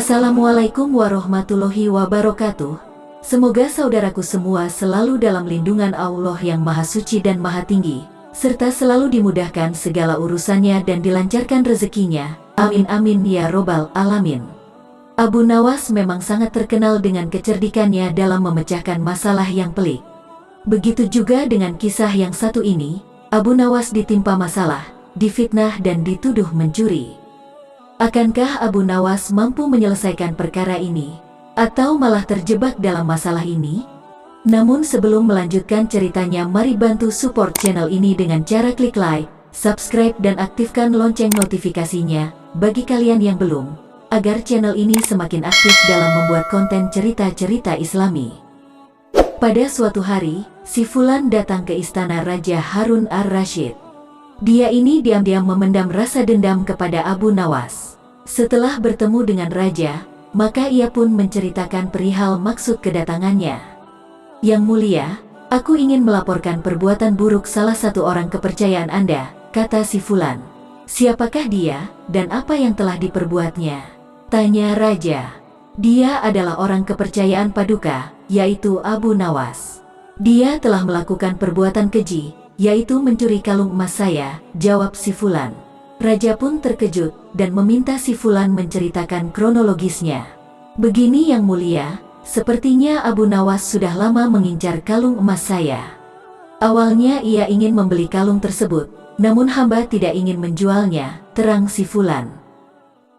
Assalamualaikum warahmatullahi wabarakatuh. Semoga saudaraku semua selalu dalam lindungan Allah yang Maha Suci dan Maha Tinggi, serta selalu dimudahkan segala urusannya dan dilancarkan rezekinya. Amin amin ya robbal alamin. Abu Nawas memang sangat terkenal dengan kecerdikannya dalam memecahkan masalah yang pelik. Begitu juga dengan kisah yang satu ini. Abu Nawas ditimpa masalah, difitnah dan dituduh mencuri. Akankah Abu Nawas mampu menyelesaikan perkara ini, atau malah terjebak dalam masalah ini? Namun sebelum melanjutkan ceritanya, mari bantu support channel ini dengan cara klik like, subscribe dan aktifkan lonceng notifikasinya bagi kalian yang belum, agar channel ini semakin aktif dalam membuat konten cerita-cerita Islami. Pada suatu hari, si Fulan datang ke istana Raja Harun ar-Rasyid. Dia ini diam-diam memendam rasa dendam kepada Abu Nawas. Setelah bertemu dengan raja, maka ia pun menceritakan perihal maksud kedatangannya. Yang mulia, aku ingin melaporkan perbuatan buruk salah satu orang kepercayaan Anda, kata si Fulan. Siapakah dia, dan apa yang telah diperbuatnya? Tanya raja. Dia adalah orang kepercayaan Paduka, yaitu Abu Nawas. Dia telah melakukan perbuatan keji, yaitu mencuri kalung emas saya, jawab si Fulan. Raja pun terkejut dan meminta si Fulan menceritakan kronologisnya. Begini yang mulia, sepertinya Abu Nawas sudah lama mengincar kalung emas saya. Awalnya ia ingin membeli kalung tersebut, namun hamba tidak ingin menjualnya, terang si Fulan.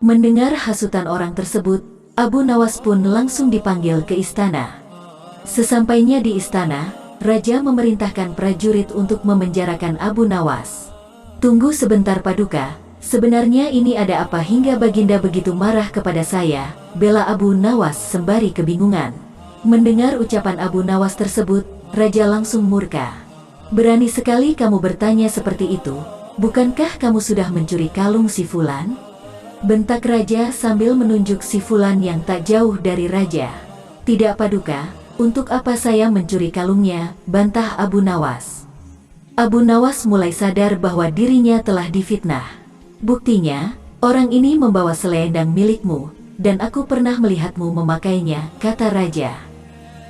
Mendengar hasutan orang tersebut, Abu Nawas pun langsung dipanggil ke istana. Sesampainya di istana, raja memerintahkan prajurit untuk memenjarakan Abu Nawas. Tunggu sebentar Paduka, sebenarnya ini ada apa hingga Baginda begitu marah kepada saya, bela Abu Nawas sembari kebingungan. Mendengar ucapan Abu Nawas tersebut, raja langsung murka. Berani sekali kamu bertanya seperti itu, bukankah kamu sudah mencuri kalung si Fulan? Bentak raja sambil menunjuk si Fulan yang tak jauh dari raja. Tidak Paduka, untuk apa saya mencuri kalungnya, bantah Abu Nawas. Abu Nawas mulai sadar bahwa dirinya telah difitnah. Buktinya, orang ini membawa selendang milikmu, dan aku pernah melihatmu memakainya, kata raja.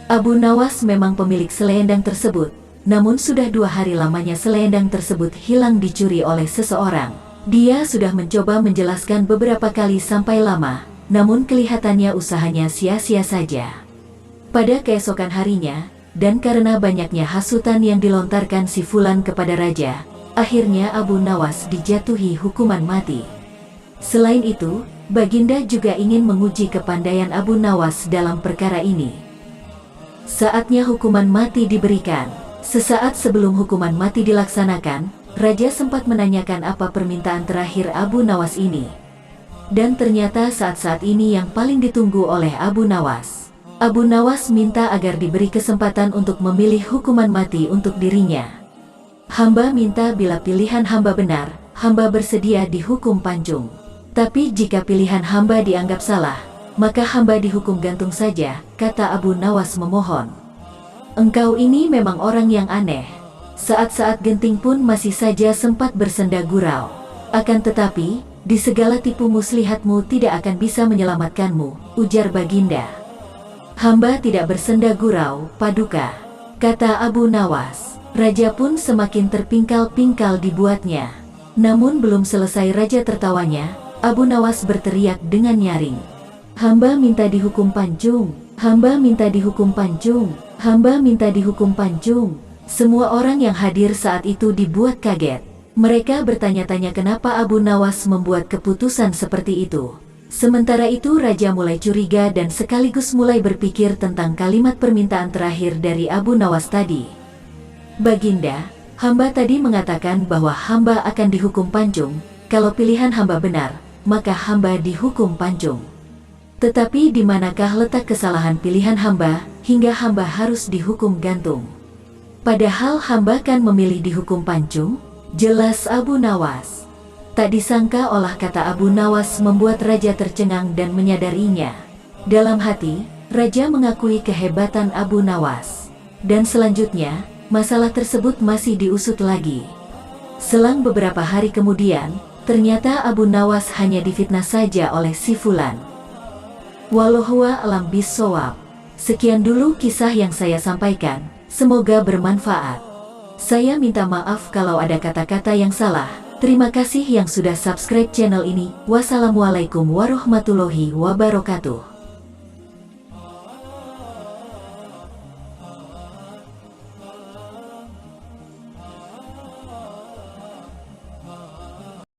Abu Nawas memang pemilik selendang tersebut, namun sudah 2 hari lamanya selendang tersebut hilang dicuri oleh seseorang. Dia sudah mencoba menjelaskan beberapa kali sampai lama, namun kelihatannya usahanya sia-sia saja. Pada keesokan harinya, dan karena banyaknya hasutan yang dilontarkan si Fulan kepada raja, akhirnya Abu Nawas dijatuhi hukuman mati. Selain itu, Baginda juga ingin menguji kepandaian Abu Nawas dalam perkara ini. Saatnya hukuman mati diberikan. Sesaat sebelum hukuman mati dilaksanakan, raja sempat menanyakan apa permintaan terakhir Abu Nawas ini. Dan ternyata saat-saat ini yang paling ditunggu oleh Abu Nawas. Abu Nawas minta agar diberi kesempatan untuk memilih hukuman mati untuk dirinya. Hamba minta bila pilihan hamba benar, hamba bersedia dihukum pancung. Tapi jika pilihan hamba dianggap salah, maka hamba dihukum gantung saja, kata Abu Nawas memohon. Engkau ini memang orang yang aneh. Saat-saat genting pun masih saja sempat bersenda gurau. Akan tetapi, di segala tipu muslihatmu tidak akan bisa menyelamatkanmu, ujar Baginda. Hamba tidak bersenda gurau, Paduka, kata Abu Nawas. Raja pun semakin terpingkal-pingkal dibuatnya. Namun belum selesai raja tertawanya, Abu Nawas berteriak dengan nyaring. Hamba minta dihukum pancung, hamba minta dihukum pancung, hamba minta dihukum pancung. Semua orang yang hadir saat itu dibuat kaget. Mereka bertanya-tanya kenapa Abu Nawas membuat keputusan seperti itu. Sementara itu raja mulai curiga dan sekaligus mulai berpikir tentang kalimat permintaan terakhir dari Abu Nawas tadi. Baginda, hamba tadi mengatakan bahwa hamba akan dihukum pancung. Kalau pilihan hamba benar, maka hamba dihukum pancung. Tetapi di manakah letak kesalahan pilihan hamba, hingga hamba harus dihukum gantung? Padahal hamba kan memilih dihukum pancung, jelas Abu Nawas. Tak disangka olah kata Abu Nawas membuat raja tercengang dan menyadarinya. Dalam hati, raja mengakui kehebatan Abu Nawas. Dan selanjutnya, masalah tersebut masih diusut lagi. Selang beberapa hari kemudian, ternyata Abu Nawas hanya difitnah saja oleh si Fulan. Wallahu a'lam bishawab. Sekian dulu kisah yang saya sampaikan, semoga bermanfaat. Saya minta maaf kalau ada kata-kata yang salah. Terima kasih yang sudah subscribe channel ini. Wassalamualaikum warahmatullahi wabarakatuh.